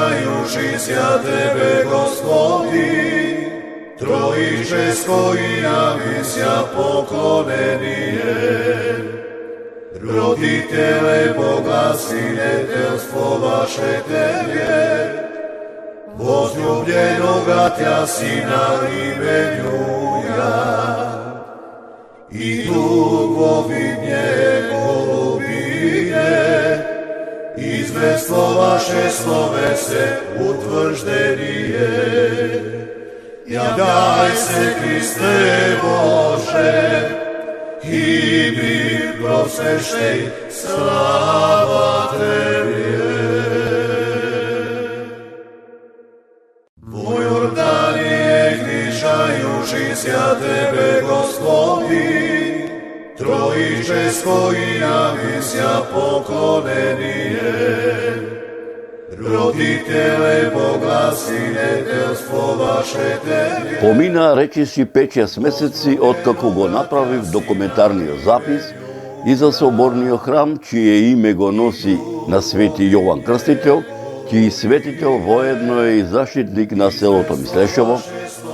Слушаjući sja Tebe, Gospodi, Trojičesko i javisia poklonenije. Roditele Boga, sinetelstvo vaše Tebe, возлюбljenoga Tja Sina imenjuja, i tugovidnje golubine, izvestvo vaše slovese utvrždenije. Javljaj se, Kriste Bože, i mi prosvešej, slava Tebi. Po Jordanije gnišajući sja Tebe, Gospodi, Trojičesko i javisia poklonenije. Roditele Boga, sinetelstvo vaše Tebi. Помина речиси 5-6 месеци откако го направив документарниот запис и за соборниот храм, чие име го носи на Свети Јован Крстител, чиј светител воедно е и заштитник на селото Мислешево,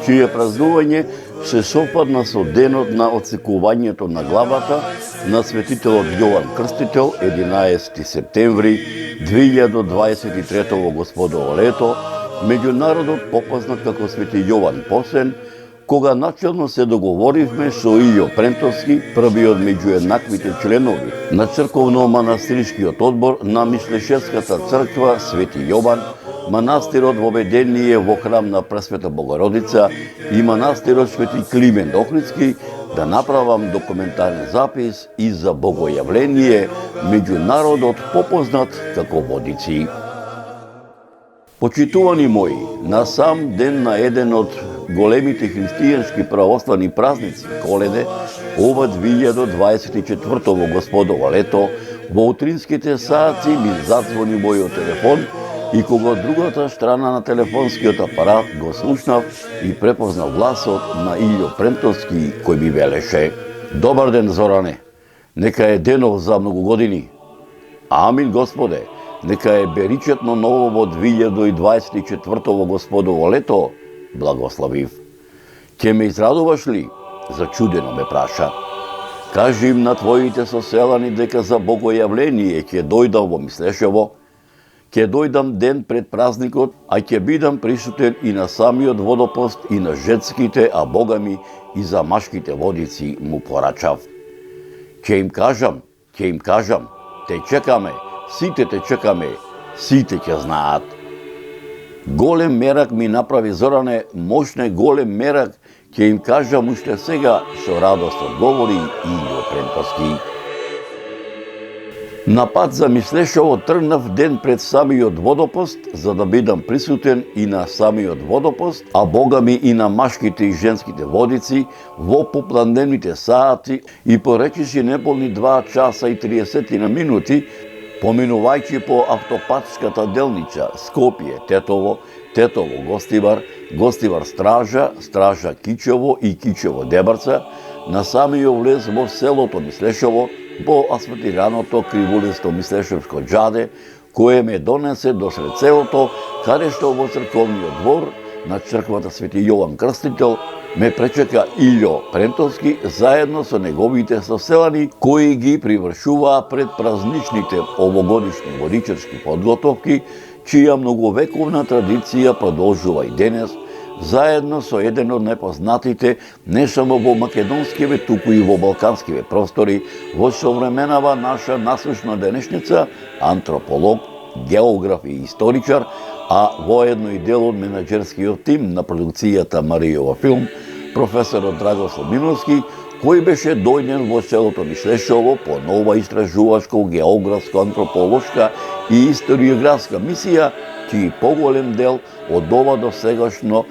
чие празнување се совпадна со денот на отсекувањето на главата на светителот Јован Крстител, 11 септември 2023 Господово лето, меѓу народот попознат како Свети Јован Посен, кога начелно се договоривме со Илјо Прентовски, првиот меѓу еднаквите членови на црковно-манастирскиот одбор на Мислешевската црква Свети Јован, манастирот во Ведение во храм на Пресвета Богородица и манастирот Свети Климент Охридски, да направам документарен запис и за богојавление меѓу народот попознат како водици. Почитувани мои, на сам ден на еден од големите христијански православни празници, Коледе, ова 2024 Господово лето, во утринските сати ми задзвони мојот телефон и кога од другата страна на телефонскиот апарат го слушнав и препознав гласот на Илјо Прентовски, кој ми велеше: Добар ден, Зоране, нека е денов за многу години. Амин, Господе, нека е беричетно ново во 2024 Господово лето, благословив. Ќе ме израдуваш ли? Зачудено ме праша. Кажи им на твоите соселани дека за богојавление ќе дојдам во Мислешево, ќе дојдам ден пред празникот, а ќе бидам присутен и на самиот водопост и на женските, а Бога ми и за машките водици му порачав. Ќе им кажам, те чекаме, сите те чекаме, сите ќе знаат. Голем мерак ми направи, Зоране, мощне голем мерак, ќе им кажам уште сега, со радост одговори Илјо Прентовски. На пат за Мислешево тргнав ден пред самиот водопост, за да бидам присутен и на самиот водопост, а Бога ми и на машките и женските водици во попладневните сати и поречиси неполни 2 часа и 30 на минути, поминувајќи по автопатската делнича Скопје, Тетово, Тетово Гостивар, Гостивар Стража, Стража Кичево и Кичево Дебарца, на самиот влез во селото Мислешево, по асфалтираното кривулисто Мислешевско џаде, кое ме донесе до сред селото, каде што во црковниот двор на црквата Свети Јован Крстител ме пречека Илјо Прентовски заедно со неговите соселани, кои ги привршуваа пред празничните овогодишни водичарски подготовки, чија многовековна традиција продолжува и денес, заедно со еден од најпознатите не само во македонскиве, туку и во балканскиве простори, во современава наша насущна денешница, антрополог, географ и историчар, а воедно и дел од менаџерскиот тим на продукцијата Маријова филм, професорот Драгослав Миновски, кој беше дојден во селото Мислешево по нова истражувачко, географско, антрополошка и историографска мисија, чиј поголем дел од ова до сегашно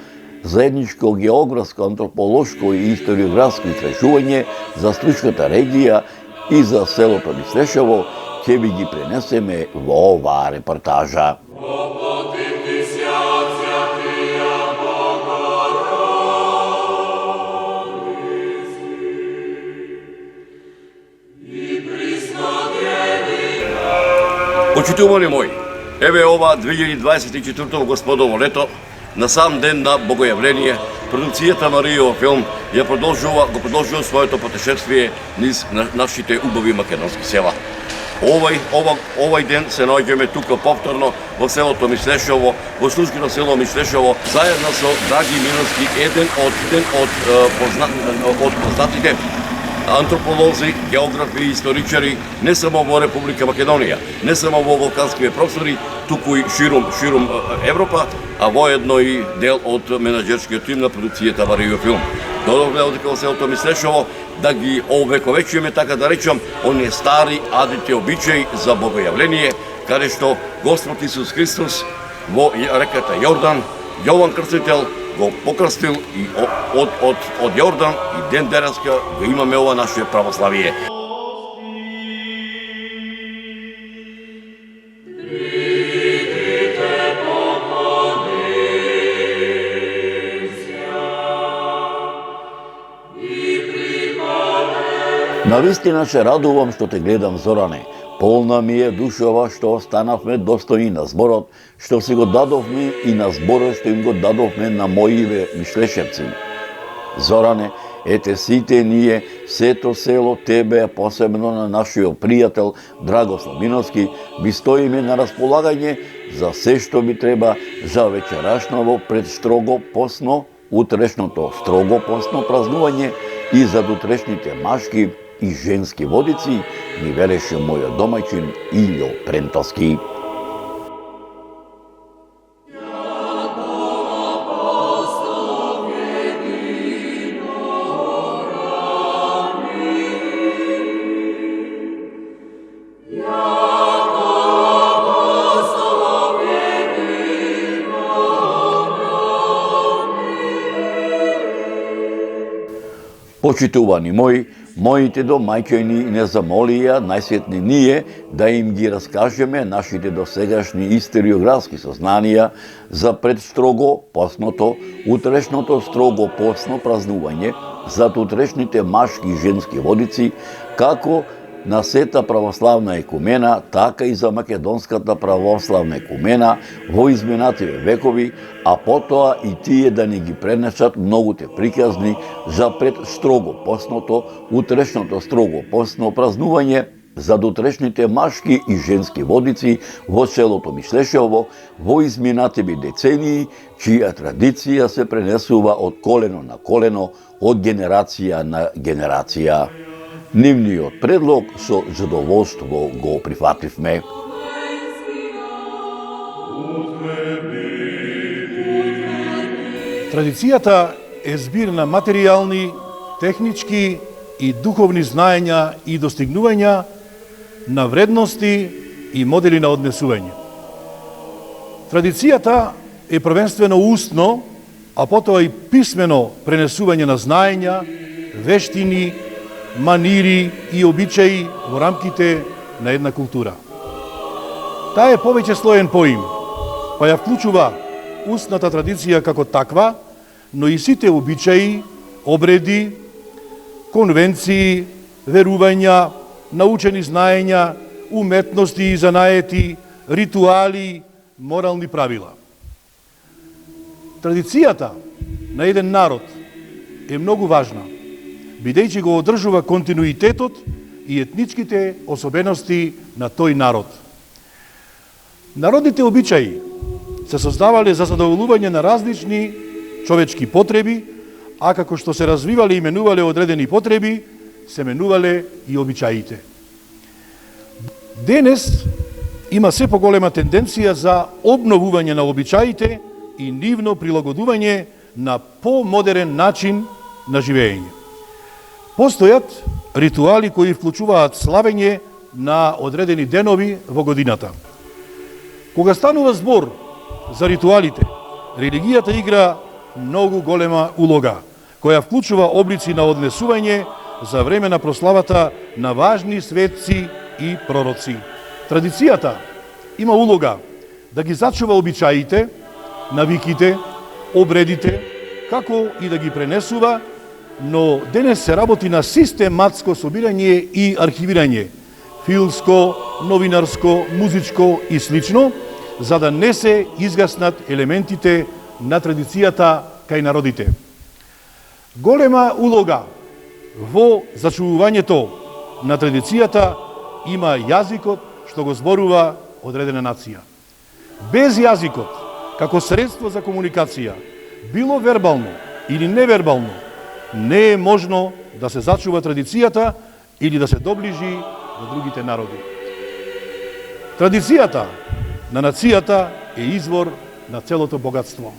заедничко географско, антрополошко и историографско истражување за Случката регија и за селото Мислешево ќе ви ги пренесеме во оваа репортажа. Почитувани мои, Еве ова 2024 господово лето, на сам ден на Богојавление, продукцијата Маријов филм го продолжува своето путешествие низ нашите убави македонски села. Овај ден се наоѓаме тука повторно во селото Мишлешово, во слушкино село Мишлешово, заедно со Драги Миновски, еден од познатите антрополози, географи и историчари не само во Република Македонија, не само во балканските простори, туку и ширум Европа, а воедно и дел од менаџерскиот тим на продукцијата Маријов филм. Додовме од селото Мишлешово да ги овековечиме, така да речам, оние стари адите обичаи за Богојавление, каде што Господ Исус Христос во реката Јордан, Јован Крстител го покрстил и од Јордан и ден денеска го имаме ова наше православие. Навистина се радувам што те гледам, Зоране. Полна ми е душова што останавме достојни на зборот, што си го дадовме и на зборот што им го дадовме на моиве мишлешевци. Зоране, ете сите ние, сето село, тебе, посебно на нашиот пријател Драгослав Миновски, ви стоиме на располагање за се што би треба за вечерашново пред строго постно, утрешното строго постно празнување и за утрешните машки и женски водици, ни велеше мојот домаќин Илјо Прентовски. Почитувани мои, моите домаќини не замолија најсетни ние да им ги раскажеме нашите досегашни историографски сознанија за предстрого постното, утрешното строго постно празнување, за утрешните машки и женски водици, како на сета православна екумена, така и за македонската православна екумена во изминативе векови, а потоа и тие да не ги пренесат многуте приказни за пред строго постното, утрешното строго постно празнување, за утрешните машки и женски водици во селото Мишлешево во изминативи децении, чија традиција се пренесува од колено на колено, од генерација на генерација. Нивниот предлог со задоволство го прифативме. Традицијата е збир на материјални, технички и духовни знаења и достигнувања на вредности и модели на однесување. Традицијата е првенствено устно, а потоа и писмено пренесување на знаења, вештини, манири и обичаи во рамките на една култура. Таа е повеќе слоен поим, па ја вклучува устната традиција како таква, но и сите обичаи, обреди, конвенции, верувања, научени знаења, уметности и занаети, ритуали, морални правила. Традицијата на еден народ е многу важна, бидејќи го одржува континуитетот и етничките особености на тој народ. Народните обичаи се создавале за задоволување на различни човечки потреби, а како што се развивале и менувале одредени потреби, се менувале и обичаите. Денес има се поголема тенденција за обновување на обичаите и нивно прилагодување на помодерен начин на живење. Постојат ритуали кои вклучуваат славење на одредени денови во годината. Кога станува збор за ритуалите, религијата игра многу голема улога, која вклучува облици на однесување за време на прославата на важни светци и пророци. Традицијата има улога да ги зачува обичаите, навиките, обредите, како и да ги пренесува, но денес се работи на систематско собирање и архивирање, филмско, новинарско, музичко и слично, за да не се изгаснат елементите на традицијата кај народите. Голема улога во зачувувањето на традицијата има јазикот што го зборува одредена нација. Без јазикот, како средство за комуникација, било вербално или невербално, не е можно да се зачува традицијата или да се доближи до другите народи. Традицијата на нацијата е извор на целото богатство.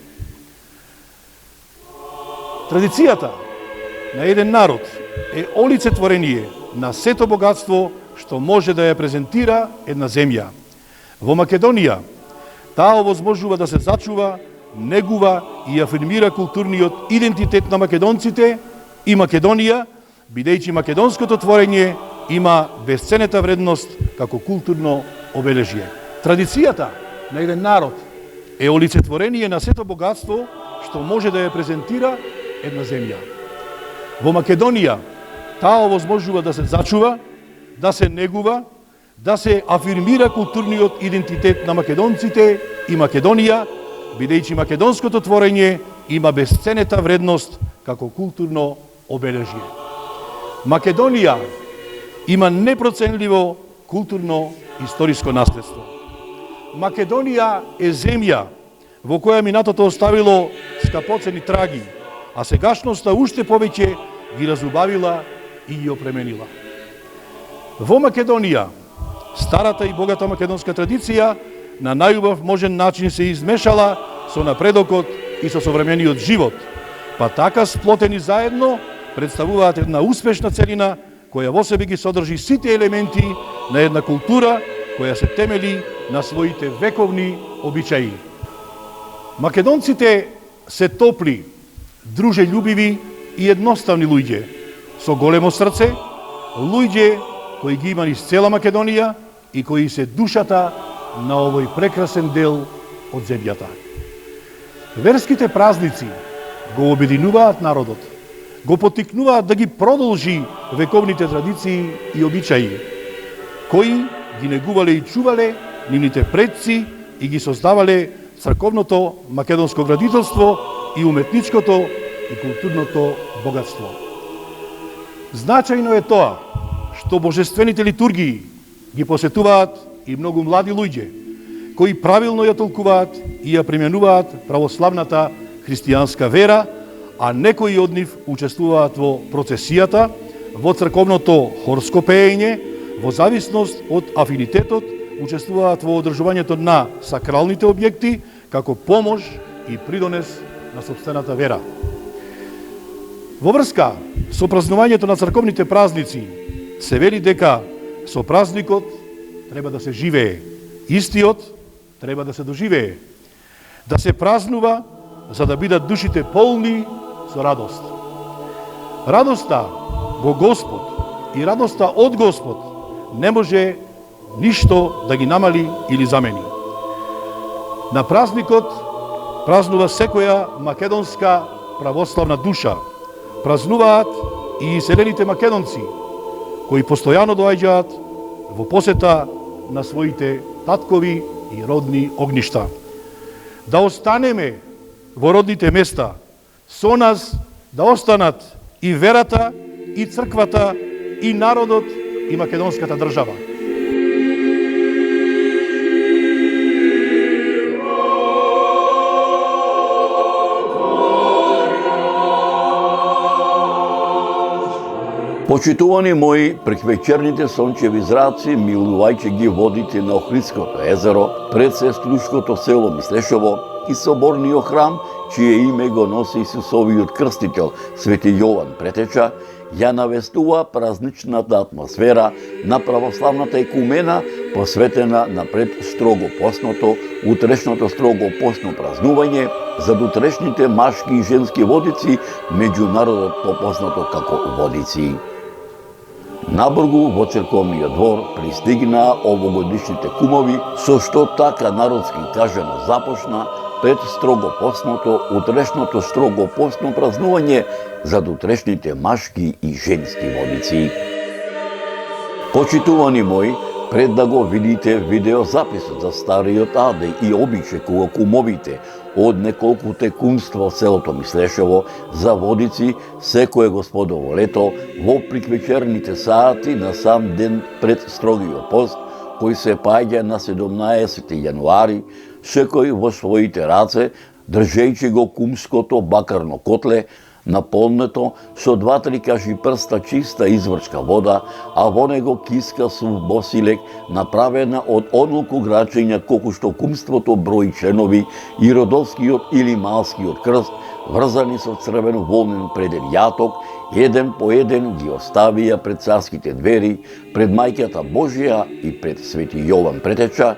Традицијата на еден народ е олицетворение на сето богатство што може да ја презентира една земја. Во Македонија таа овозможува да се зачува, негува и афирмира културниот идентитет на македонците и Македонија, бидејќи македонското творење има бесценета вредност како културно обележје. Традицијата на еден народ е олицетворение на сето богатство што може да ја презентира една земја. Во Македонија таа овозможува да се зачува, да се негува, да се афирмира културниот идентитет на македонците и Македонија, бидејќи македонското творење има бесценета вредност како културно обележје. Македонија има непроценливо културно-историско наследство. Македонија е земја во која минатото оставило скапоцени траги, а сегашноста уште повеќе ги разубавила и ги опременила. Во Македонија, старата и богата македонска традиција на најубав можен начин се измешала со напредокот и со современиот живот, па така сплотени заедно представуваат една успешна целина која во себе ги содржи сите елементи на една култура која се темели на своите вековни обичаи. Македонците се топли, дружелюбиви и едноставни луѓе, со големо срце, луѓе кои ги има низ цела Македонија и кои се душата на овој прекрасен дел од земјата. Верските празници го обединуваат народот, го поттикнуваат да ги продолжи вековните традиции и обичаи, кои ги негувале и чувале нивните предци и ги создавале црковното македонско градителство и уметничкото и културното богатство. Значајно е тоа што божествените литургии ги посетуваат и многу млади луѓе, кои правилно ја толкуваат и ја применуваат православната христијанска вера, а некои од нив учествуваат во процесијата, во црковното хорско пеење, во зависност од афинитетот, учествуваат во одржувањето на сакралните објекти, како помош и придонес на сопствената вера. Во врска со празнувањето на црковните празници, се вели дека со празникот треба да се живее, истиот треба да се доживее, да се празнува за да бидат душите полни со радост. Радоста во Господ и радоста од Господ не може ништо да ги намали или замени. На празникот празнува секоја македонска православна душа, празнуваат и иселените македонци, кои постојано доаѓаат во посета на своите таткови и родни огништа. Да останеме во родните места, со нас да останат и верата, и црквата, и народот, и македонската држава. Почитувани мои, преквечерните сончеви зраци, милувајќи ги водите на Охридското езеро, пред сеструшкото село Мислешово и соборниот храм, чие име го носи Исусовиот крстител, Свети Јован Претеча, ја навестува празничната атмосфера на православната екумена, посветена на пред строго постното, утрешното строго постно празнување, за дотрешните машки и женски водици, меѓу народот попознато како водици. Набргу во црковниот двор пристигнаа овогодишните кумови, со што така народски кажано започна пред строго постното, утрешното строго постно празнување за дотрешните машки и женски водици. Почитувани мои, Пред да го видите видеозаписот за стариот Аде и обиче кога кумовите од неколкуте кумства од селото Мислешево за водици секое господово лето во приквечерните сати на сам ден пред строгиот пост, кој се паѓа на 17 јануари, секој во своите раце, држејќи го кумското бакарно котле, наполнето со 2-3 кажи прста чиста изврчка вода, а во него киска сув босилек, направена од онолку грачења колку што кумството брои членови и родовскиот или малскиот крст, врзани со црвено волнен преден јаток, еден по еден ги оставија пред царските двери, пред мајката Божија и пред свети Јован Претеча,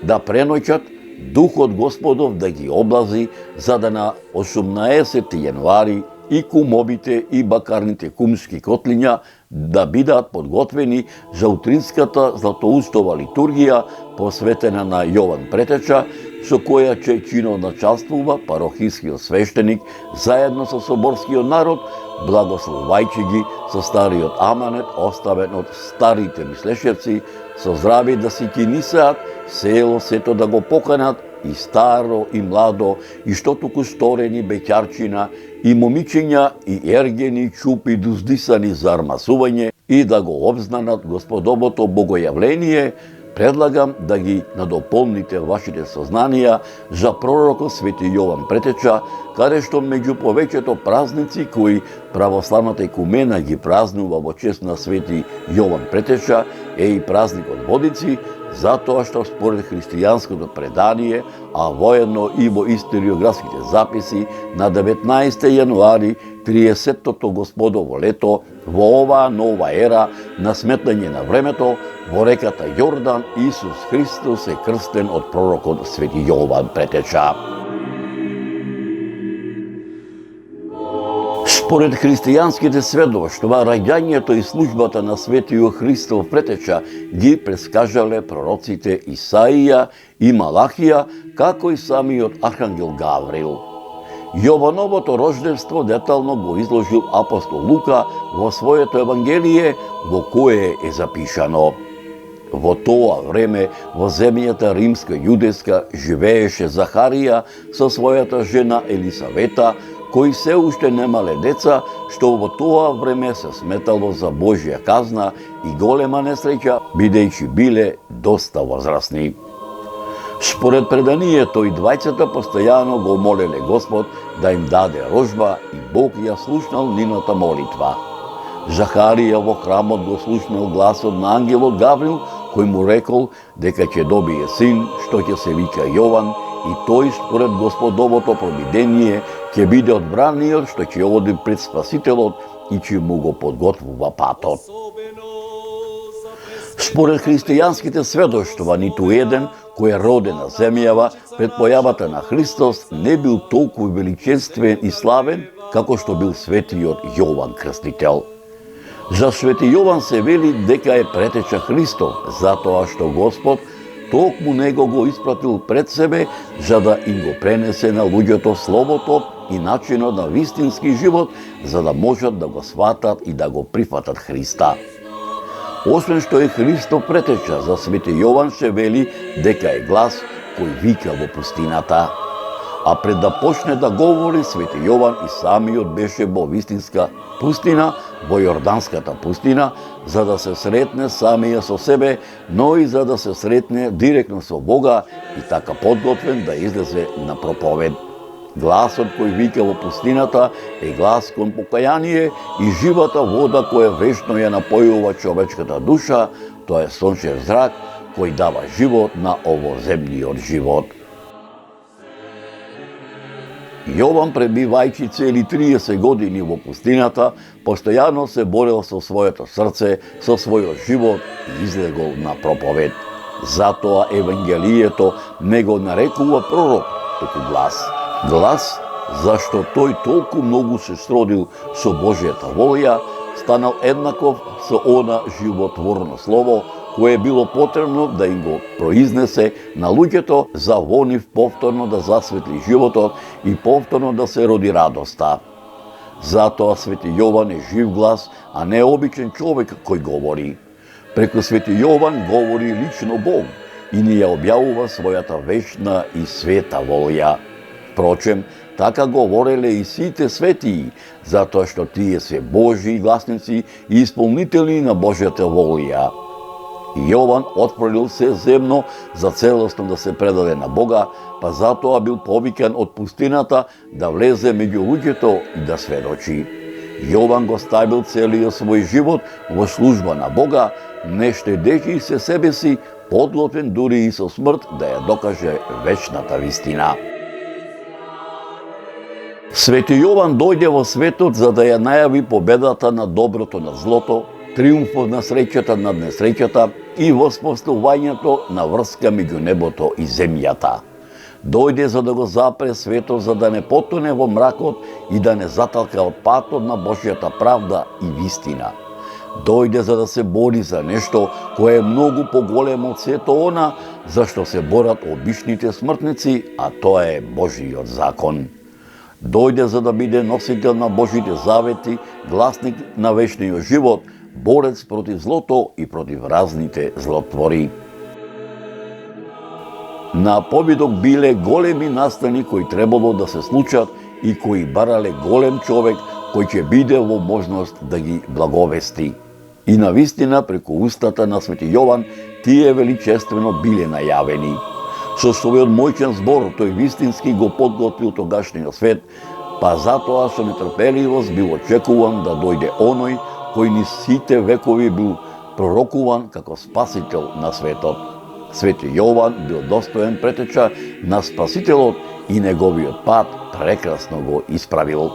да преноќат, Духот Господов да ги облази, за да на 18 јануари и кумовите и бакарните кумски котлиња да бидат подготвени за утринската златоустова литургија посветена на Јован Претеча, со која ќе чиноначалствува парохискиот свештеник заедно со соборскиот народ, благословувајќи ги со стариот аманет оставен од старите мислешевци, со здрави да си кинисаат, село сето да го поканат, и старо и младо, и што туку сторени беќарчина, и момичиња, и ергени чупи дуздисани за армасување, и да го обзнанат Господовото богојавление. Предлагам да ги надополните вашите сознанија за пророкот Свети Јован Претеча, каде што меѓу повеќето празници кои православната екумена ги празнува во чест на Свети Јован Претеча е и празникот Водици, затоа што според христијанското предание, а воедно и во историографските записи, на 19 јануари 30-тото Господово лето, во оваа нова ера на сметање на времето, во реката Јордан, Исус Христос е крстен од пророкот Свети Јован Претеча. Според христијанските сведоштва, раѓањето и службата на Светиот Христов Претеча ги прескажале пророците Исаија и Малахија, како и самиот архангел Гаврил. Јовановото рожденство детално го изложил апостол Лука во своето Евангелие, во кое е запишано: во тоа време во земјата римска-јудејска живееше Захарија со својата жена Елисавета, кои се уште немале деца, што во тоа време се сметало за Божја казна и голема несреќа, бидејќи биле доста возрастни. Според преданието и двајцата постојано го молеле Господ да им даде рожба и Бог ја слушнал нивната молитва. Захарија во храмот го слушнал гласот на ангелот Гаврил, кој му рекол дека ќе добие син, што ќе се вика Јован, и тој според Господовото провидение ќе биде одбраниот што ќе оди пред Спасителот и ќе му го подготвува патот. Според христијанските сведоштва, ниту еден кој е роден на земјава пред појавата на Христос не бил толку величествен и славен како што бил светиот Јован Крстител. За Свети Јован се вели дека е претеча Христов, затоа што Господ токму него го испратил пред себе, за да им го пренесе на луѓето словото и начинот на вистински живот, за да можат да го сватат и да го прифатат Христа. Освен што е Христов претеча, за Свети Јован се вели дека е глас кој вика во пустината. А пред да почне да говори, Свети Јован и самиот беше во вистинска пустина, во Јорданската пустина, за да се сретне самија со себе, но и за да се сретне директно со Бога и така подготвен да излезе на проповед. Гласот кој вика во пустината е глас кон покаяние и живата вода која вечно ја напојува човечката душа, тоа е сончев зрак кој дава живот на овоземниот живот. Јован, пребивајќи цели 30 години во пустината, постојано се борел со своето срце, со својот живот и излегол на проповед. Затоа Евангелието не го нарекува пророк, туку глас. Глас, зашто тој толку многу се сродил со Божјата волја, станал еднаков со она животворно слово, кое било потребно да им го произнесе на луѓето за во нив повторно да засветли животот и повторно да се роди радоста. Затоа Свети Јован е жив глас, а не обичен човек кој говори. Преку свети Јован говори лично Бог и ни ја објавува својата вечна и света волја. Впрочем, така говореле и сите светии, затоа што тие се Божји гласници и исполнители на Божјата волја. Јован отфрлил се земно за целосно да се предаде на Бога, па затоа бил повикан од пустината да влезе меѓу луѓето и да сведочи. Јован го ставил целиот свој живот во служба на Бога, не штедејќи се себе си, подготвен дури и со смрт да ја докаже вечната вистина. Свети Јован дојде во светот за да ја најави победата над доброто над злото, триумфот на среќата над несреќата и воспоставувањето на врска меѓу небото и земјата. Дојде за да го запре светот, за да не потоне во мракот и да не заталка од патот на Божјата правда и вистина. Дојде за да се бори за нешто кое е многу поголемо од сето она за што се борат обичните смртници, а тоа е Божјиот закон. Дојде за да биде носител на Божите завети, гласник на вечниот живот, борец против злото и против разните злотвори. На победок биле големи настани кои требало да се случат и кои барале голем човек кој ќе биде во можност да ги благовести. И навистина преку устата на свети Јован тие величествено биле најавени. Со својот моќен збор тој вистински го подготвил тогашниот свет, па затоа со нетрпеливост бил очекуван да дојде оној кој низ сите векови бил пророкуван како спасител на светот. Свети Јован бил достоен претеча на Спасителот и неговиот пат прекрасно го исправил.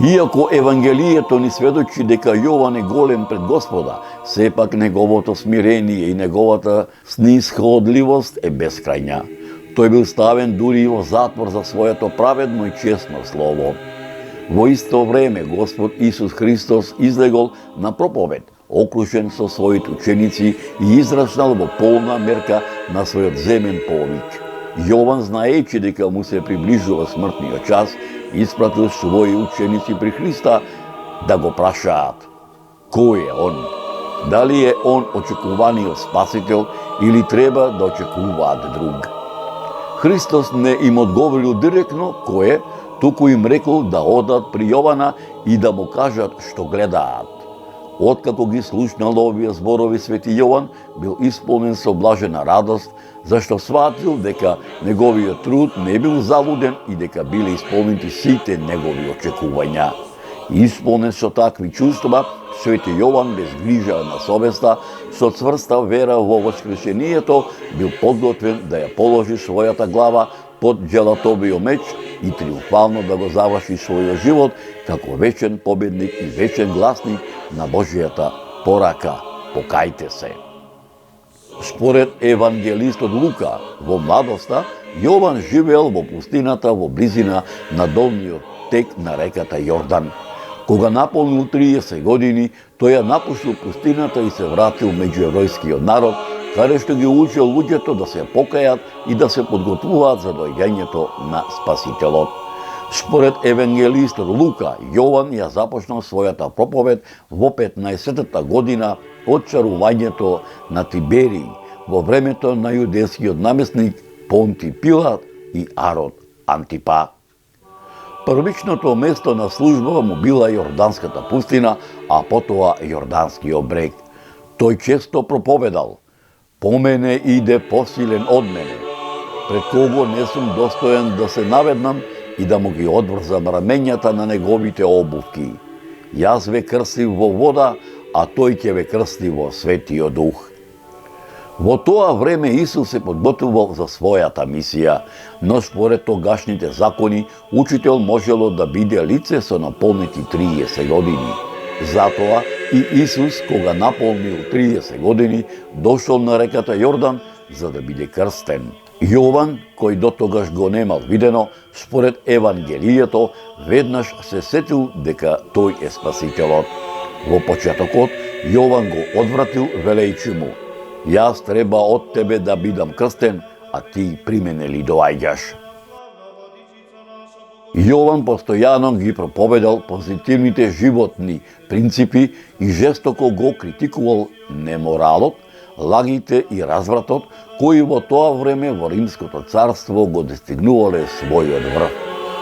Иако Евангелието ни сведочи дека Јован е голем пред Господа, сепак неговото смирение и неговата снисходливост е бескрајна. Тој бил ставен дури и во затвор за своето праведно и честно слово. Во исто време Господ Исус Христос излегол на проповед, окружен со своите ученици и израчнал во полна мерка на својот земен повик. Јован, знаејќи дека му се приближува смртниот час, испратил своји ученици при Христа да го прашаат: кој е он? Дали е он очекуваниот спасител или треба да очекуваат друг? Христос не им одговорил директно кој е, туку им рекол да одат при Јована и да му кажат што гледаат. Откако ги слушнал овие зборови, свети Јован бил исполнен со блажена радост, зашто сватил дека неговиот труд не бил залуден и дека биле исполнети сите негови очекувања. Исполнен со такви чувства, свети Јован без грижа на совеста, со цврста вера во воскресението, бил подготвен да ја положи својата глава под джелатовиот меч и триумфално да го заврши својот живот како вечен победник и вечен гласник на Божјата порака: покајте се. Според евангелистот Лука, во младоста Јован живеел во пустината во близина на долниот тек на реката Јордан. Кога наполнил 30 години, тој ја напуштил пустината и се вратил меѓу евројскиот народ, каде што ги учил луѓето да се покајат и да се подготвуваат за доаѓањето на Спасителот. Според евангелистот Лука, Јован ја започнал својата проповед во 15-та година од царувањето на Тиберий, во времето на јудејскиот намесник Понти Пилат и Арод Антипа. Првичното место на служба му била Јорданската пустина, а потоа Јорданскиот брег. Тој често проповедал: по мене иде посилен од мене, пред кого не сум достоен да се наведнам и да му ги одврзам раменјата на неговите обувки. Јас ве крстив во вода, а тој ќе ве крсти во Светиот Дух. Во тоа време Исус се подготвувал за својата мисија, но според тогашните закони, учител можело да биде лице со наполнети 30 години. Затоа и Исус, кога наполнил 30 години, дошол на реката Јордан за да биде крстен. Јован, кој дотогаш го немал видено, според Евангелието, веднаш се сетил дека тој е Спасителот. Во почетокот, Јован го одвратил велејќи му: јас треба од тебе да бидам крстен, а ти при мене ли доаѓаш? Јован постојано ги проповедал позитивните животни принципи и жестоко го критикувал неморалот, лагите и развратот, кои во тоа време во Римското царство го достигнувале својот врв.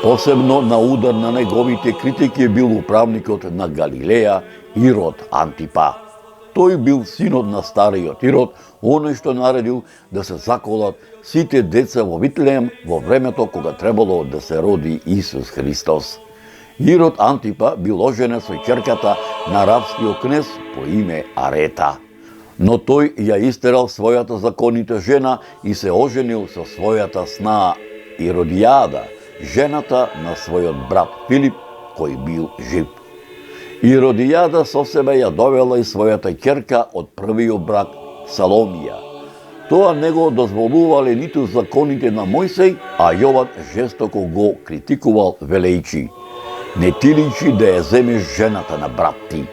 Посебно на удар на неговите критики бил управникот на Галилеја Ирод Антипа. Тој бил синот на стариот Ирод, оној што наредил да се заколат сите деца во Витлеем во времето кога требало да се роди Исус Христос. Ирод Антипа бил оженен со ќерката на арапскиот кнез по име Арета. Но тој ја истерал својата законита жена и се оженил со својата снаа Иродијада, жената на својот брат Филип, кој бил жив. Иродијада со себе ја довела и својата ќерка од првиот брак Саломија. Тоа не го дозволувале ниту законите на Мојсей, а Јован жестоко го критикувал велејчи: не ти личи да ја земеш жената на брат ти.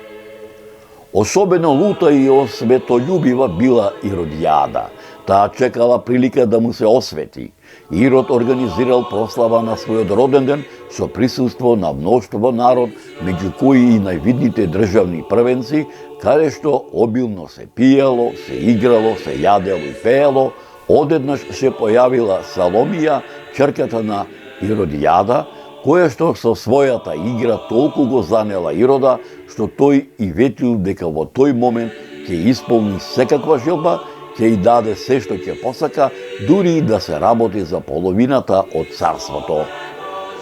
Особено лута и осветољубива била Иродијада. Таа чекала прилика да му се освети. Ирод организирал прослава на својот роден ден со присуство на мноштво народ, меѓу кои и највидните државни првенци, каде што обилно се пиело, се играло, се јадело и пеело. Одеднаш се појавила Саломија, ќерката на Иродијада, која што со својата игра толку го занела Ирода, што тој и ветил дека во тој момент ќе исполни секаква желба, ќе и даде се што ќе посака, дури и да се работи за половината од царството.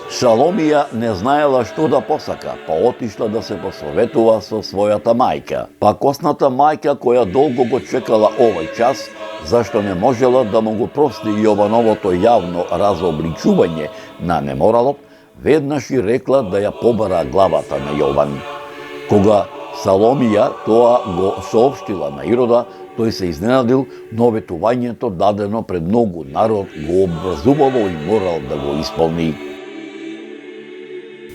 Саломија не знаела што да посака, па отишла да се посоветува со својата мајка. Па косната мајка, која долго го чекала овој час, зашто не можела да му го прости Јовановото јавно разобличување на неморалот, веднаш и рекла да ја побара главата на Јован. Кога Саломија тоа го соопштила на Ирода, тој се изненадил, но ветувањето дадено пред многу народ го обврзувало и морал да го исполни.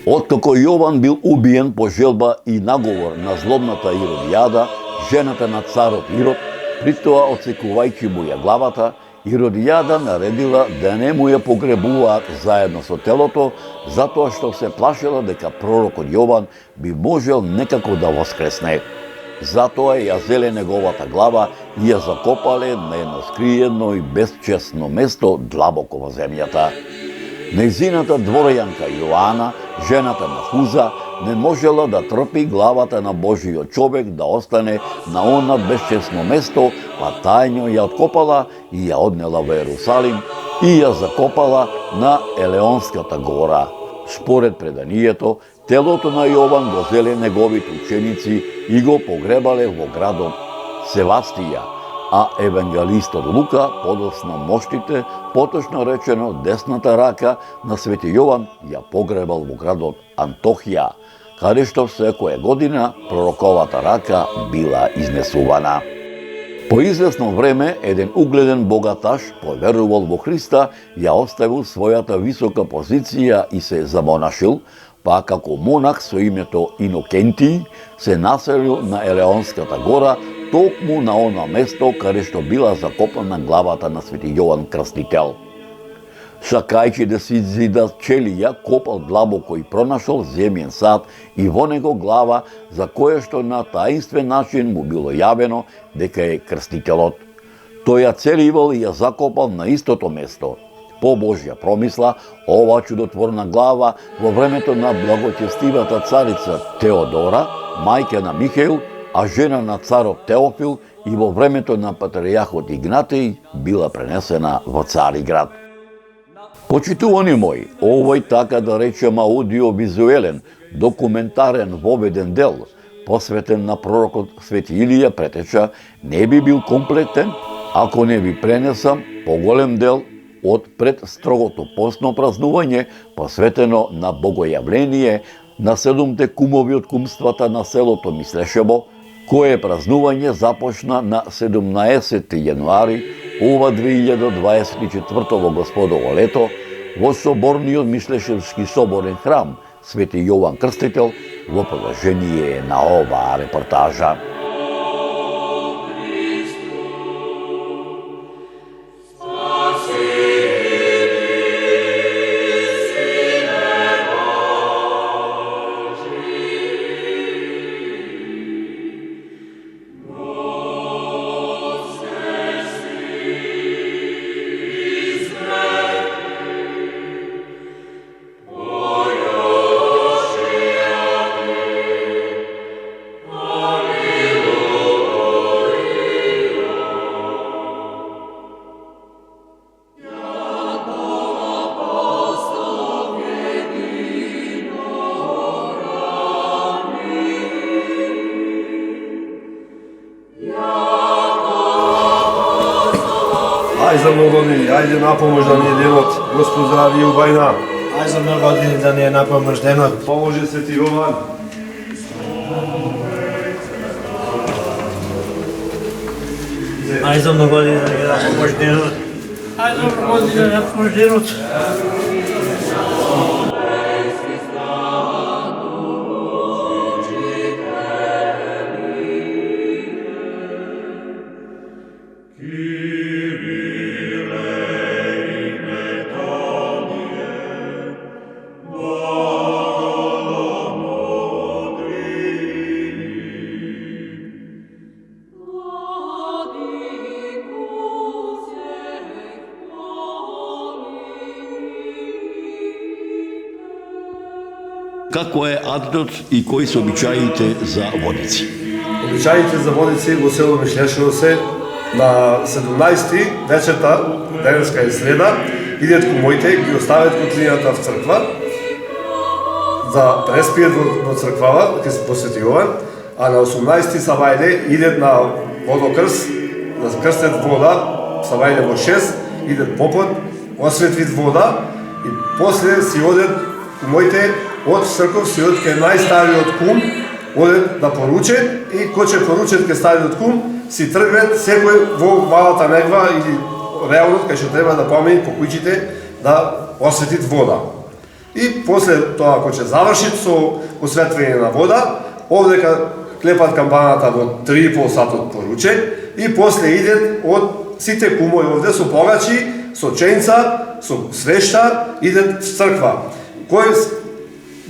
Откако Јован бил убиен по желба и наговор на злобната Иродијада, жената на царот Ирод, притоа отсекувајќи му ја главата, Иродијада наредила да не му ја погребуваат заедно со телото, затоа што се плашела дека пророкот Јован би можел некако да воскресне. Затоа ја зеле неговата глава и ја закопале на едно скриено и безчестно место длабоко во земјата. Нејзината дворејанка Јоана, жената на Хуза, не можела да трпи главата на Божиот човек да остане на она безчестно место, па тајно ја откопала и ја однела во Ерусалим и ја закопала на Елеонската гора. Според преданието, телото на Јован го зеле неговите ученици и го погребале во градот Севастија, а евангелистот Лука подосна моштите, поточно речено десната рака на Свети Јован ја погребал во градот Антохија, каде што секоја година пророковата рака била изнесувана. По известно време, еден угледен богаташ поверувал во Христа, ја оставил својата висока позиција и се замонашил, па како монах со името Инокентий се населил на Елеонската гора, токму на она место каде што била закопана главата на Свети Јован Крстител. Сакајќи да си зидат челија, копал длабоко и пронашол земјен сад и во него глава за кое што на таинствен начин му било јавено дека е Крстителот. Тој ја целивал и ја закопал на истото место. По Божја промисла, ова чудотворна глава во времето на благочестивата царица Теодора, мајка на Михаил, а жена на царот Теофил, и во времето на патријахот Игнатиј била пренесена во Цариград. Почитувани мои, овој така да речем аудиовизуелен, документарен воведен дел, посветен на пророкот Свети Илија Претеча, не би бил комплетен ако не ви пренесам поголем дел од пред строгото постно празнување, посветено на богојавление на 7 кумови од кумствата на селото Мислешево, кое празнување започна на 17 јануари ова 2024 во Господово лето во соборниот Мислешевски соборен храм Свети Јован Крстител во продолжение на оваа репортажа. Ај за много години, ајде на помош да ни е денот. Господ здрави и убајна. Ај за много години да ни е на помош денот. Поможи се ти Јован. Ај за много години да ни е на помош денот. Ај за много години да ни е на помош денот. Какво е адот и кои се обичаите за водици? Обичаите за водици во село Мишлешево се на 17-ти вечерта, денеска е среда, идет кумоите, ги оставят котлината в црква, да преспият во црквава, ке се посвети Јован, а на 18-ти сабајле идет на водокрс, да се крстят вода, сабајле во 6, идет попот, осветвит вода и после си одет кумоите од црков си одет ке најстариот кум, одет да поручат и кој ќе поручат ке стариот кум, си тргнат секој во малата негва или реалот кај што треба да помени по куќите да осветит вода. И после тоа кој ќе заврши со осветвање на вода, овдека клепат камбаната во 3,5 сатот поруче и после идет од сите кумови овде со погачи, со ченца, со свешта, идет в црква. Кој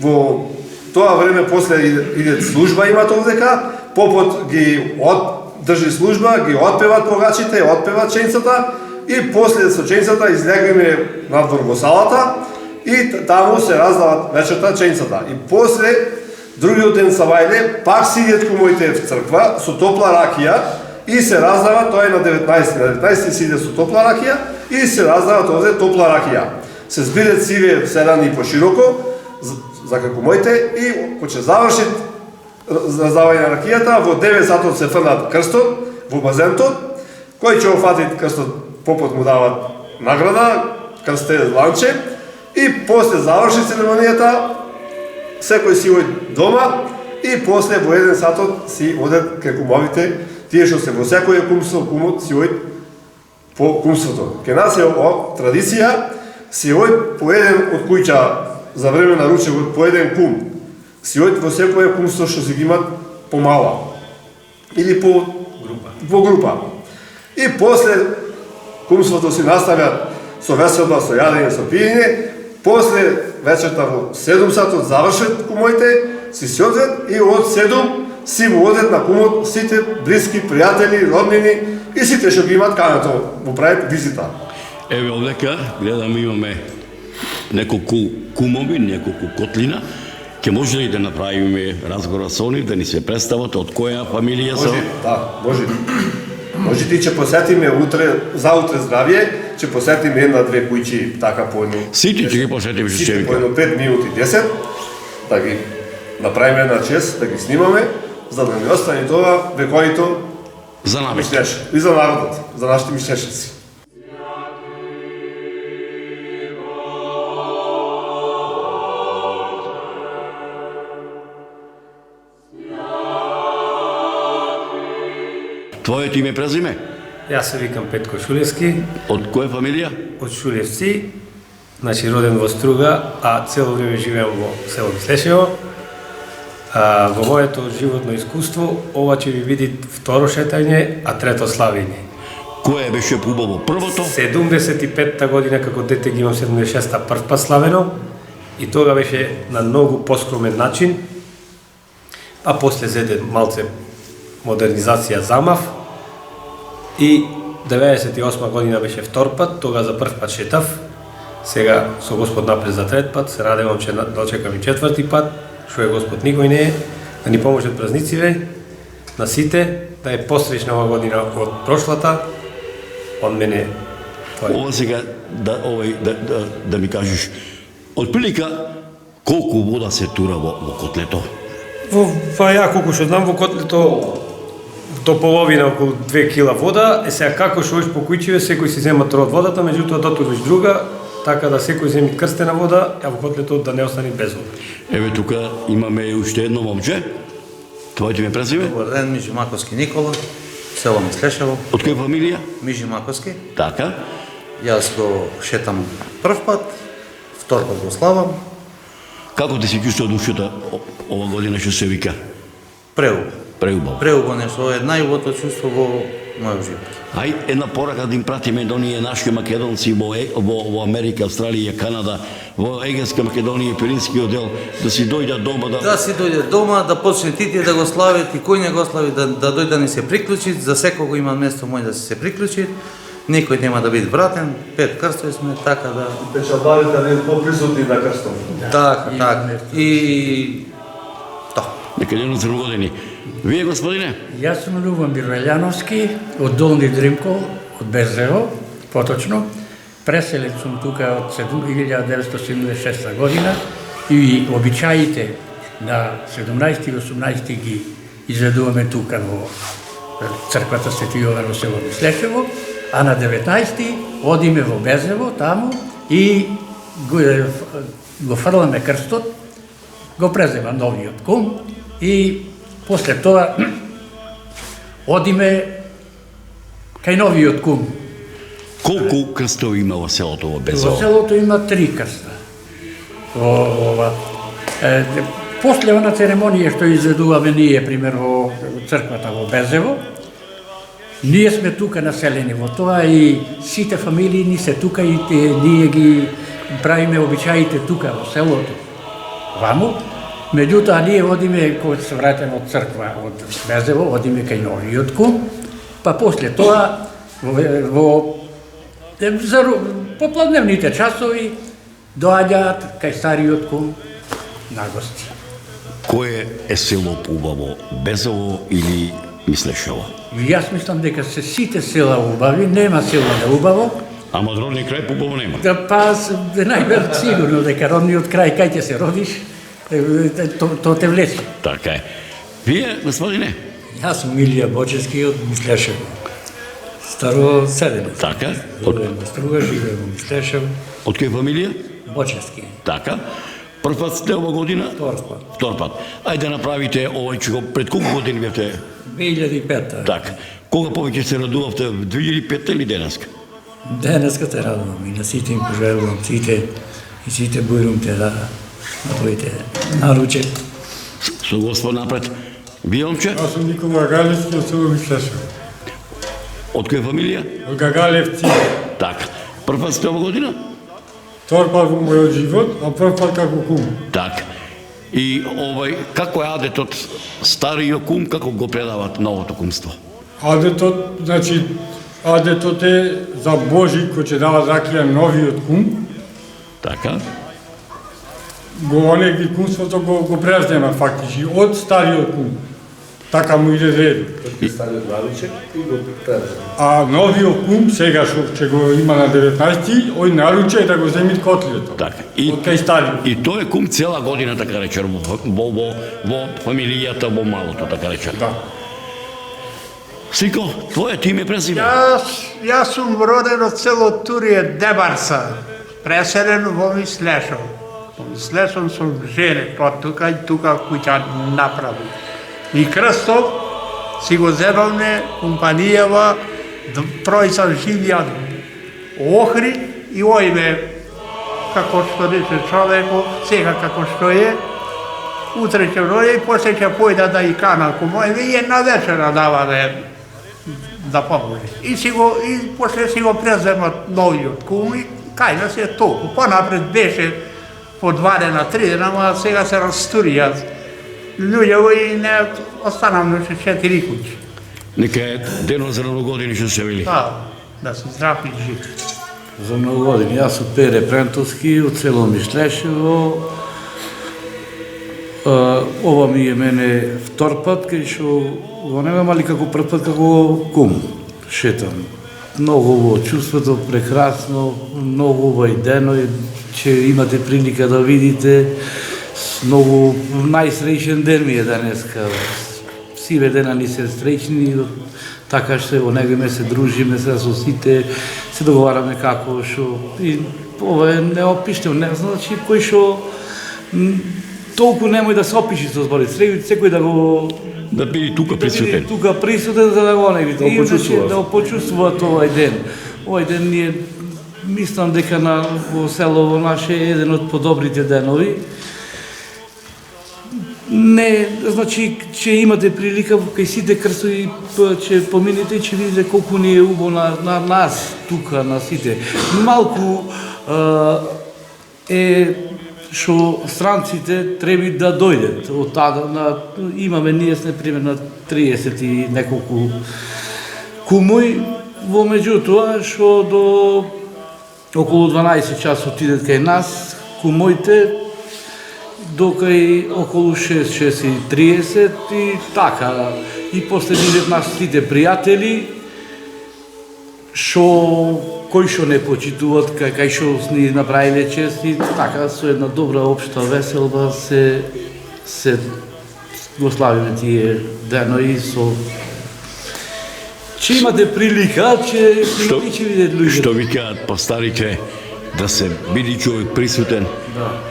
во тоа време после идет служба имат овдека, попот ги држи служба, ги отпеват погачите, отпеват ченцата и после со ченцата излегуваме надвор во салата и таму се раздават вечерта ченцата. И после другиот ден сабајле пак си идет кумоите в црква со топла ракија и се раздава, тоа е на 19. На 19 си иде со топла ракија и се раздават овде топла ракија. Се збират сиве седани пошироко за кумоите и кој ќе заврши раздавање на ракијата, во 9 сатот се фрнат крстот во базентот, кој ќе офати крстот, попот му дават награда, крсте ланче и после заврши церемонијата, секој си оди дома и после во 1 сатот си одат кај кумовите, тие што се во секој кумство, кумот си оди по кумството. Ке нас е традиција, си оди по еден од куќа за време на ручевот, по еден кум. Си оди во секој кумство што си ги имат помала. Или по група. И после кумството си наставят со веселба, со јадење, со пиење. После вечерта во 7 сатот завршат кумоите, си одат и од 7 си му одат на кумот сите блиски, пријатели, роднини и сите што ги имат канато му прават визита. Еве овдека гледам имаме неколку кумови, неколку котлина. Ке може ли да направиме разговор со нив, да ни се представат од која фамилија се? Може, да, може. Може ти ќе посетиме утре, заутре здравје, ќе посетиме една-две кујчи така по едно. Сите ќе ги посетиме што ќе Сите по вика. едно 5 минути 10, да ги направиме една чест, да ги снимаме, за да не остане тоа вековито За нами. мишлеш. И за народот, за нашите мишлешници. Твоето име, презиме? Јас се викам Петко Шулевски, Од која фамилија? од Шулевци, значи роден во Струга, а цело време живеам во село Мишлешево. Во моето животно искуство, ова ќе ви биде второ шетање, а трето славење. Кое беше побаво првото? 75-та година, како дете ги имам 76-та прв пат славено, и тога беше на многу поскромен начин, а после зеде малце модернизација замав, и 98 година беше втор пат, тога за прв пат шетав, сега со Господ напред за трет пат, се надевам че дочекам и четврти пат, што е Господ никој не е, да ни поможат празнициве, на сите, да е посречна ова година од прошлата, од мене тоа е. Ова сега да ми кажеш, отприлика колку вода се тура во котлето? Па ја колку што знам во котлето до половина околу 2 кила вода, сега како што ош по куќиве, секој си зема од водата, меѓутоа дотуриш друга, така да секој земи крстена вода, а во котлето да не остане без вода. Еве тука имаме уште едно момче. Твоето име презиме? Добар ден, Мижи Маковски Никола, село Мислешево. Од која фамилија? Мижи Маковски. Така. Јас го шетам прв пат, втор пат го славам. Како ти се чувствува душата ова година што се вика? Преубаво. Преубаво. Преубаво нешто е најубавото чувство во мојот живот. Ај една порака да им пратиме до оние наши македонци во Америка, Австралија, Канада, во Егејска Македонија, Пиринскиот дел, да си дојдат дома Да си дојде дома, да почне тие да го славят и кој не го слави, да дојде да ни се приклучи, за секого има место мој да се приклучи. Никој нема да биде вратен, 5 крстови сме, така да... Печалбарите не поприсутни на крстов. Така. И... Нека не црвогодини. Вие, господине? Јас сум Любомир Велјановски, од Долни Дримкол, од Безево, поточно. Преселен сум тука од 1976 година и обичаите на 17 и 18 ги изведуваме тука во црквата Свети Јован во село Мислешево, а на 19 одиме во Безево таму и го фрламе крстот, го презема новиот кум и после тоа одиме кај новиот кум. Колку крстови има во селото во Безево? Во селото има 3 крста. После она церемонија што изведуваме ние, пример, во црквата во Безево, ние сме тука населени во тоа и сите фамилии ни се тука и ние ги правиме обичаите тука во селото. Ваму, меѓутоа ние одиме, кога се враќаме од црква од Безево, одиме кај новиот кум, па после тоа во попладневните часови доаѓаат кај стариот кум на гости. Кое е село убаво? Безево или Мислешево? Јас мислам дека се сите села убави, нема село неубаво. Ама од родниот крај убаво нема? Да, па, најверојатно сигурно дека родниот крај, кај ќе се родиш, то те влече. Така е. Вие, господине? Јас сум Илија Бочевски од Мислешево. Старо седенец. Така. Живеем во Струга, живеем во Мислешево. Од која фамилија? Бочевски. Така. Прв пат сте ова година? Втор пат. Втор пат. Ајде направите овој чего пред колку години бевте? 2005. Така. Кога повеќе се радувавте, 2005 или денеска? Денеска се радувам и на сите им пожелувам, сите бујрумте да дојдете наруче. Со Господ напред. Вие, момче? Аз сум Никола Гагалевски од село Мислешево. Од која фамилија? Од Гагалевци. Така. Прв пат сте ова година? Втор пат во мојот живот, а прв пат како кум. Така. И како е адетот стариот кум, како го предават новото кумство? Адетот, адетот е за Божи кој ќе дава закија новиот кум. Така. Оне ги кумството го презема фактичи од стариот кум. Така му иде ред. Стариот навичек и го презема. А новиот кум сега што ќе го има на 19-ти, ој наруче да го земит котлето. Така. Од кај стариот. И тој е кум цела година, така речено, во фамилијата, во малото, така речено. Да. Сико, твоје име презиме? Јас сум роден од село Турие Дебарса, преселен во Мислешево. Во Мислешево сум женет, од тука и тука куќа направи. И крстов си го земавме компанијава, тројца живеат Охрид и ојме, како што рече човеков, сега како што е, утре ќе роде и после ќе појда да и кана кумојме и една вечера дава да поможе. И после си го преземат новиот кум и кај нас е толку. Понапред беше по 2 дена, 3 дена, ама сега се растуријат луѓево и не останам на 4 куќи. Нека е денот за новогодини што се вели. Да се здрав и жив. За многу години. Јас сум Пере Прентовски од село Мислешево. Ова ми е мене втор пат, кај што го немам, али како прв пат како кум. Шетам. Многу убаво чувството, прекрасно, многу убави денови, че имате прилика да видите. Многу најсреќен ден ми е денеска. сиве дена ни се среќни, така што во него се дружиме се со сите, се договараме како што и ова е неопишно, не значи кој што толку немој да се опиши со збори, секој да го Да биде тука присутен. Тука присутен за да го не види. Да го почувствува. Да го почувствуваат овај ден. Овај ден ние мислам дека во село наше е еден од подобрите денови. Не, значи, че имате прилика кај сите крстови, че помините и че видите колку ни е убаво на нас тука, на сите. Малку е што странците треба да дојдат од таа имаме ние например на 30 и неколку кумои, во меѓутоа што до околу 12 часот идат кај нас кумоите, до кај околу 6:30 и така и после идат нашите пријатели кои што не почитуваат, кај што ни направиле чест и така со една добра општа веселба се го славиме тие денови со че имате прилика, че видите луѓе. Што викаат постарите, да се биде човек присутен,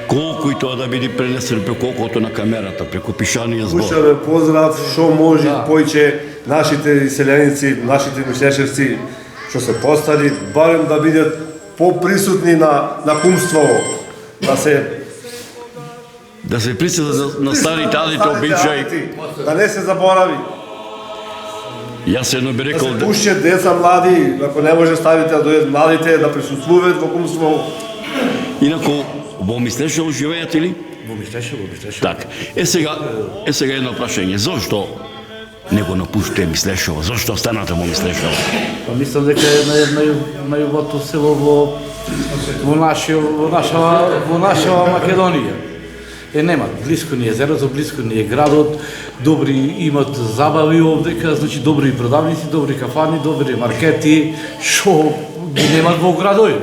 колку и тоа да биде пренесен преку окото на камерата, преку пишаниот збор. Пушаме поздрав, што може појче нашите иселеници, нашите мишлешевци, што се постари, барем да бидат поприсутни на кумството, да се присутат на старите адите обичаи, да не се заборави. Јас едно би рекол да се пушат деца млади, ако не може старите да дојдат младите да присуствуваат во кумството. Инаку во Мислешево живеете ли? Во Мислешево. Так. Сега едно прашање, зошто не го напуштите Мислешево? Зошто останате во Мислешево? Па мислам дека е најубавото село во нашава Македонија. Нема, близко ни е езерото, близко ни е градот, добри имат забави овдека, значи добри продавници, добри кафани, добри маркети, што ги немат во градовите.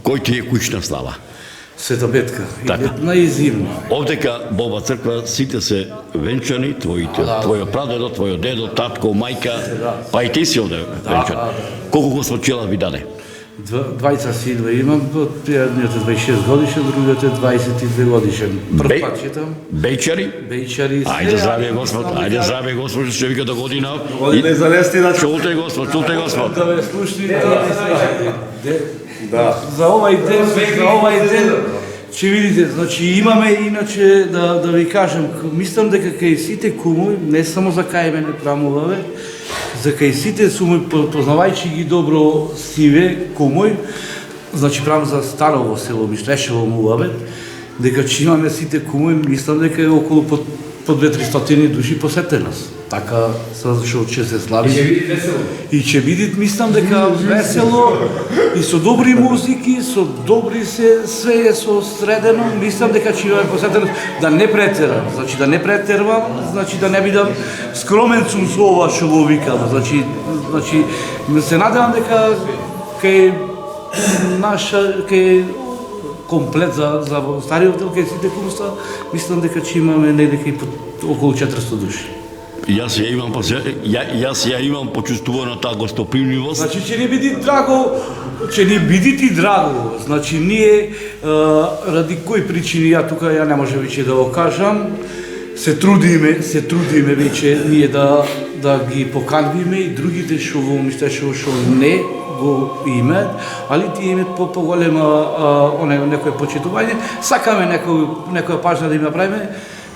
Кој ти е куќна слава? Света Бетка, така. Наизивно. Овдека во ова црква сите се венчани, твојот прадедо, твојот дедо, татко, мајка, па и ти си овде венчан. Колку Господ чела ви даде? Двајца синова имам, едниот е 26 годишен, другиот е 22 годишен. Прв пат читам. Бејчари? Бејчари. Ајде здравје Господ, ајде здравје Господ, што вика до година. Година за нестина. Чулте Господ, чулте Господ. Да ме слушните. Да. За овај ден, че видите, значи имаме иначе да ви кажем, мислам дека кај сите кумови, не само за кај мене прамуваве, за кај сите сум познавајќи ги добро сиве кумој, значи правам за Старово село Мишлешево муваве, дека че имаме сите кумој, мислам дека е околу по 200-300 души посетеност. Така што ќе се слави. И ќе видит, мислам дека весело и со добри музики, со добри све е со средено, мислам дека ќе имаме посетеност да не претерам, значи да не претервам, значи да не бидам скромен сум со ова што го викам, значи се надевам дека кај комплет за стариот дел кај сите кумства, мислам дека ќе имаме негде околу 400 души. Јас ја имам почувствувано таа гостопримливост. Значи ќе ни биди ти драго, значи ние ради кои причини ја не може веќе да го кажам, се трудиме веќе ние да ги поканвиме и другите што во Мислешево што не го имаат, али тие имаат поголема некое почитување, сакаме некоја пажна да им направиме,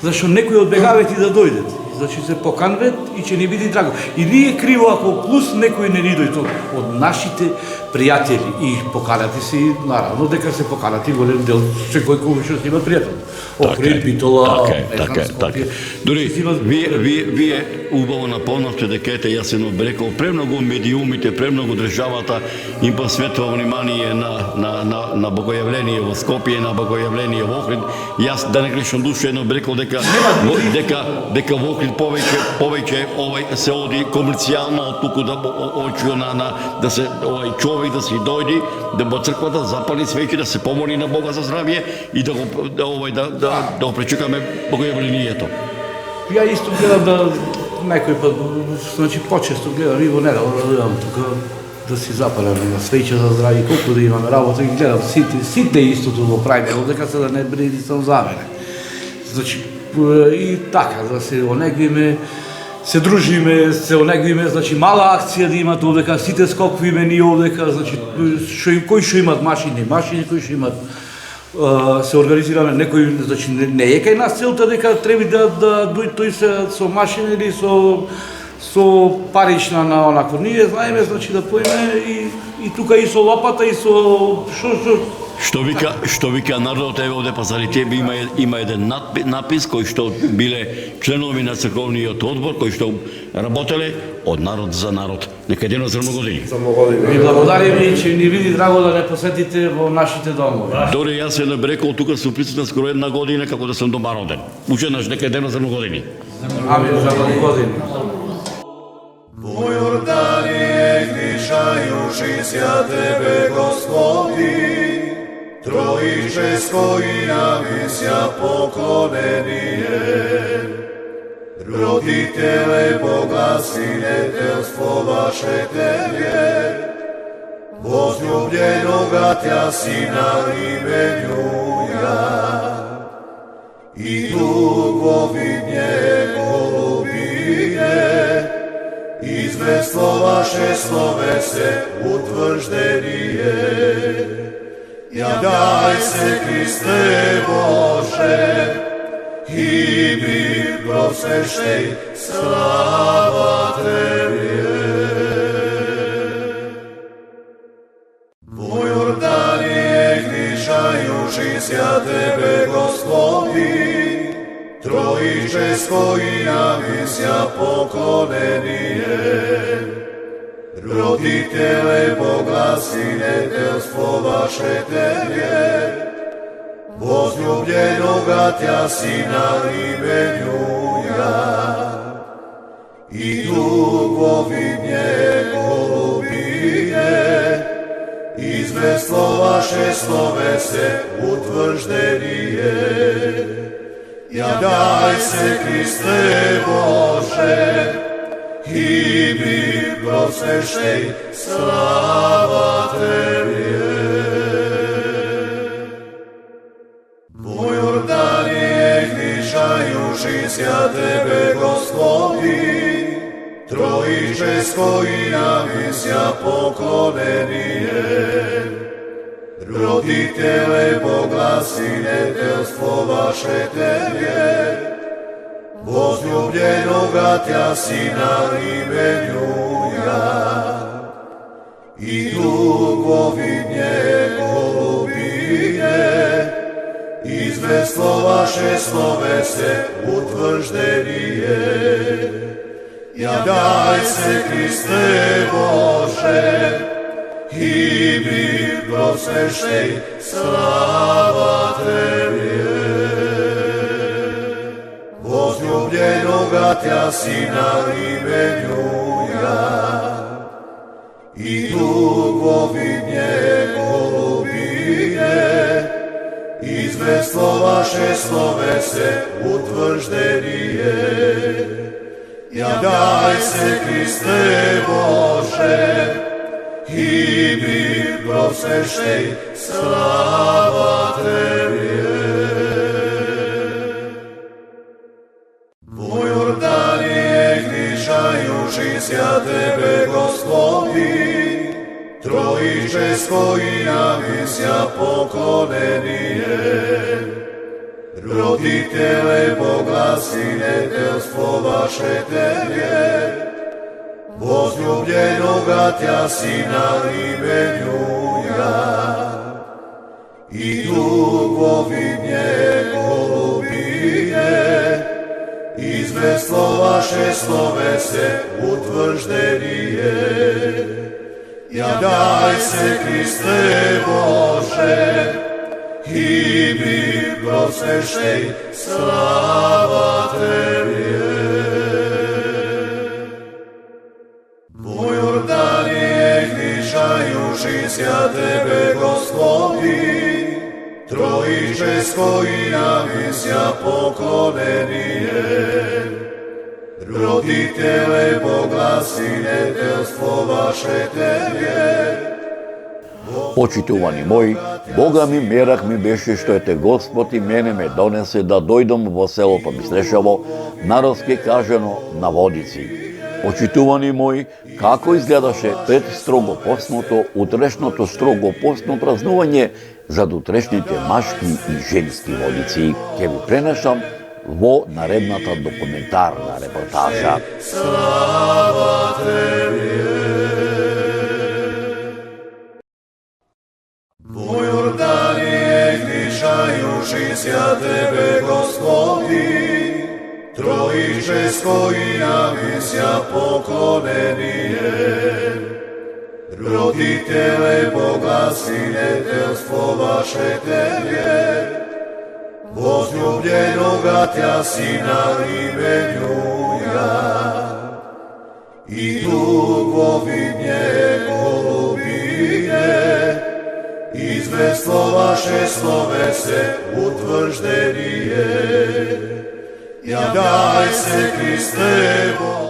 зашто некои одбегаваат и да дојдат. Значи се поканват и ќе ни биде драго. И ние криво ако плюс некој не ни дојде од нашите пријатели и поканати си, наравно дека се поканати голем дел секој кој што има пријател. Охрид, Битола, Скопје. Дори вие убаво наполнавте дека јас едно рекол, премногу медиумите, премногу државата им посветува внимание на богојавление во Скопје, на богојавление во Охрид. Јас да не грешам душа едно рекол дека во Охрид повеќе се оди комерцијално оттуку да се човек да се дојди да во црквата запали свеќи, да се помоли на Бога за здравје и да го пречекаме богојавлението. Ја исто гледам некој пат, значи почесто гледам и во недела да дојдам тука да си запалам на свеќа за здрави, колку да имаме работа и гледам сите истото го правиме, одека се да не бриди сам за мене. Значи, и така, да се онегвиме, се дружиме, се онегвиме, значи мала акција да имат овдека, сите скоквиме ние овдека, значи кои што имат машини, кои што имат се организираме некој, значи не е кај нас целта дека треба да тој се со машина или со парична на онакво. Ние знаеме, значи да поиме и тука и со лопата и со Што вика народот, еве овде пазари тебе има еден напис кој што биле членови на црковниот одбор, кои што работеле од народ за народ. Нека едно за многу години. Ви благодариме, че ни види драго да не посетите во нашите домови. Дори јас се набрекол тука сум присутен скоро една година како да сум дома роден. Ушеднаш нека едно за многу години. Амин, за многу години. Po Jordanie gniszajusisia Tebe, Gospodi, Trojičesko i navisja poklonenie. Roditele Boga, sinetelstvo vaše Tebe, возлюбljenoga Tja Sina imenjuja, i dugovidnje golubine, izveslo vaše slove se utvrždenije. Ja daj se, Kriste Bože, i mi prosvešej, slava Tebi. Po Jordanije gnišajušisja Tebe, Gospodi, Trojičesko i navisja poklonenie. Roditele Boga, sinetelstvo vaše Tebe, возлюбljenoga Tja Sina imenjuja, i dugovidnje golubine, izveslo vaše slove se utvrždenije. Ja daj se, Kriste Bože, i mi prosvešej, slava Tebi. Po Jordanije gnišajušisja Tebe, Gospodi, Trojičesko i navisja poklonenie. Roditele Boga, sinetelstvo vaše Tebe, возлюбljenoga Tja Sina imenjuja, i dugovidnje golubine, izveslo vaše slove se utvrždenije. Ja daj se, Kriste Bože, i mi prosvešej, slava Tebi. Возлюбljenoga Tja Sina imenjuja, i dugovidnje golubine, izveslo vaše slove se utvrždenije. Ja daj se, Kriste Bože, i mi prosvešej, slava Tebi. Po Jordanije gnišajušisja Tebe, Gospodi, Trojičesko i navisja poklonenie. Roditele Boga, sinetelstvo vaše Tebe, возлюбljenoga Tja Sina imenjuja, i dugovidnje golubine, izveslo vaše slove se utvrždenije. Ja daj se, Kriste Bože, i mi prosvešej, slava Tebi. Po Jordanije gnišajušisja Tebe, Gospodi, Trojičesko i navisja poklonenie. Roditele, poglasi netelstvo vaše Tebe. Почитувани мои, Бога ми мерак ми беше што ете Господ и мене ме донесе да дојдам во селото Мислешево, народски кажано на Водици. Почитувани мои, како изгледаше пред строго постното, утрешното строго постно празнување за утрешните машки и женски водици, ќе ви пренесам во наредната документарна репортажа. Слава Тебе! Во Јорданија гришајушися Тебе, Господи, Троическо и јавися поклонение. Родителе, погласи неделство ваше Тебе, возлюбленога Тя Сина именуја, и тук во видње голубине, известно ваше словесе утвърждение. Јавляј се, Христе Бог,